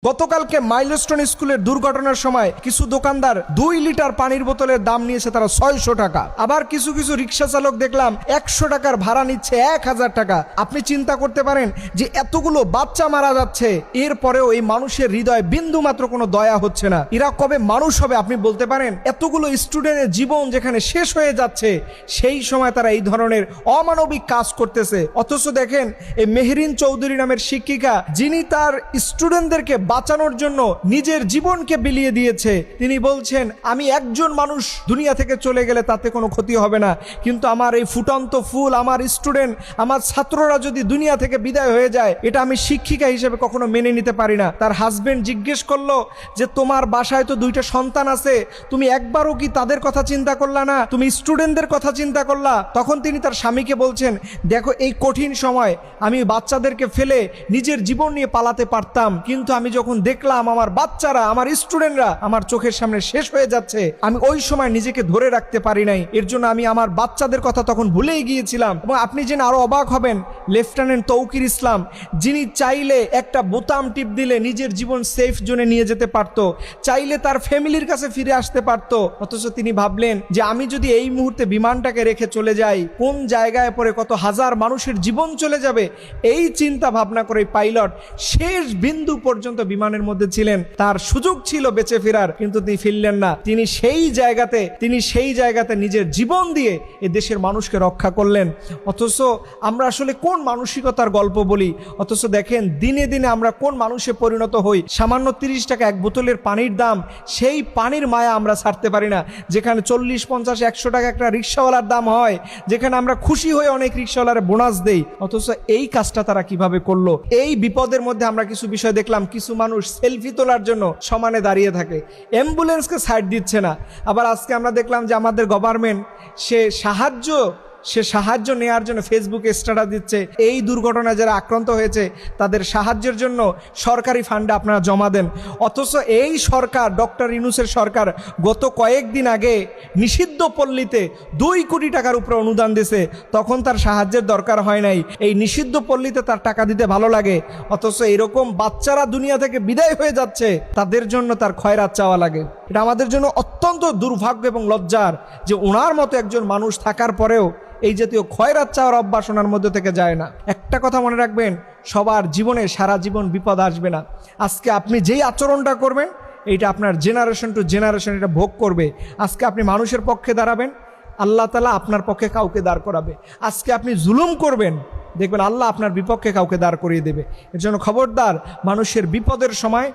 গতকালকে মাইলস্টোন স্কুলের দুর্ঘটনার সময় কিছু দোকানদার 2 লিটার পানির বোতলের দাম নিয়েছে তারা 600 টাকা। আবার কিছু কিছু রিক্সা চালক দেখলাম 100 টাকার ভাড়া নিচ্ছে 1000 টাকা। আপনি চিন্তা করতে পারেন যে এতগুলো বাচ্চা মারা যাচ্ছে, এরপরেও এই মানুষের হৃদয়ে বিন্দু মাত্র কোনো দয়া হচ্ছে না। এরা কবে মানুষ হবে আপনি বলতে পারেন? এতগুলো স্টুডেন্টের জীবন যেখানে শেষ হয়ে যাচ্ছে, সেই সময় তারা এই ধরনের অমানবিক কাজ করতেছে। অথচ দেখেন এই মেহরিন চৌধুরী নামের শিক্ষিকা, যিনি তার স্টুডেন্টদেরকে বাঁচানোর জন্য নিজের জীবনকে বিলিয়ে দিয়েছে, তিনি বলছেন আমি একজন মানুষ দুনিয়া থেকে চলে গেলে তাতে কোনো ক্ষতি হবে না, কিন্তু আমার এই ফুটন্ত ফুল, আমার স্টুডেন্ট, আমার ছাত্ররা যদি দুনিয়া থেকে বিদায় হয়ে যায়, এটা আমি শিক্ষিকা হিসেবে কখনো মেনে নিতে পারি না। তার হাজবেন্ড জিজ্ঞেস করলো যে তোমার বাসায় তো 2টা সন্তান আছে, তুমি একবারও কি তাদের কথা চিন্তা করলা না? তুমি স্টুডেন্টদের কথা চিন্তা করলা? তখন তিনি তার স্বামীকে বলছেন, দেখো এই কঠিন সময় আমি বাচ্চাদেরকে ফেলে নিজের জীবন নিয়ে পালাতে পারতাম, কিন্তু আমি যখন দেখলাম আমার বাচ্চারা, আমার স্টুডেন্টরা আমার চোখের সামনে শেষ হয়ে যাচ্ছে, আমি ওই সময় নিজেকে ধরে রাখতে পারি নাই। এর জন্য আমি আমার বাচ্চাদের কথা তখন ভুলেই গিয়েছিলাম। এবং আপনি জেনে আরো অবাক হবেন, লেফটেন্যান্ট তৌকির ইসলাম, যিনি চাইলে একটা বোতাম টিপ দিলে নিজের জীবন সেফ জোনে নিয়ে যেতে পারত, চাইলে তার ফ্যামিলির কাছে ফিরে আসতে পারত, অথচ তিনি ভাবলেন যে আমি যদি এই মুহূর্তে বিমানটাকে রেখে চলে যাই, কোন জায়গায় পরে কত হাজার মানুষের জীবন চলে যাবে। এই চিন্তা ভাবনা করে পাইলট শেষ বিন্দু পর্যন্ত বিমানের মধ্যে ছিলেন, তার সুযোগ ছিল বেঁচে ফেরার, কিন্তু তিনি ফিরলেন না। তিনি সেই জায়গাতে নিজের জীবন দিয়ে এ দেশের মানুষকে রক্ষা করলেন। অথচ আমরা আসলে কোন মানসিকতার গল্প বলি, অথচ দেখেন দিনে দিনে আমরা কোন মানুষে পরিণত হই। সামান্য 30 টাকা এক বোতলের পানির দাম, সেই পানির মায়া আমরা ছাড়তে পারি না। যেখানে 40, 50, 100 টাকা একটা রিক্সাওয়ালার দাম হয়, যেখানে আমরা খুশি হয়ে অনেক রিক্সাওয়ালার বোনাস দেই, অথচ এই কাজটা তারা কিভাবে করলো? এই বিপদের মধ্যে আমরা কিছু বিষয় দেখলাম, কিছু মানুষ সেলফি তোলার জন্য সমানে দাঁড়িয়ে থাকে, অ্যাম্বুলেন্সকে সাইড দিচ্ছে না। আবার আজকে আমরা দেখলাম যে আমাদের গভর্নমেন্ট সে সাহায্য নেওয়ার জন্য ফেসবুকে স্ট্যাটাস দিচ্ছে, এই দুর্ঘটনায় যারা আক্রান্ত হয়েছে তাদের সাহায্যের জন্য সরকারি ফান্ডে আপনারা জমা দেন। অথচ এই সরকার, ডক্টর ইউনূসের সরকার, গত কয়েকদিন আগে নিষিদ্ধ পল্লীতে 2 কোটি টাকার উপরে অনুদান দিয়েছে, তখন তার সাহায্যের দরকার হয় নাই। এই নিষিদ্ধ পল্লীতে তার টাকা দিতে ভালো লাগে, অথচ এরকম বাচ্চারা দুনিয়া থেকে বিদায় হয়ে যাচ্ছে, তাদের জন্য তার খয়রাত চাওয়া লাগে। এটা আমাদের জন্য অত্যন্ত দুর্ভাগ্য এবং লজ্জার যে ওনার মতো একজন মানুষ থাকার পরেও এই জাতীয় খয়রাত চাওয়ার অভ্যাস ওনার মধ্যে থেকে যায় না। একটা কথা মনে রাখবেন, সবার জীবনে সারা জীবন বিপদ আসবে না। আজকে আপনি যেই আচরণটা করবেন, এইটা আপনার জেনারেশন টু জেনারেশন এটা ভোগ করবে। আজকে আপনি মানুষের পক্ষে দাঁড়াবেন, আল্লাহ তাআলা আপনার পক্ষে কাউকে দাঁড় করাবে। আজকে আপনি জুলুম করবেন, দেখবেন আল্লাহ আপনার বিপক্ষে কাউকে দাঁড় করিয়ে দেবে। এর জন্য খবরদার, মানুষের বিপদের সময়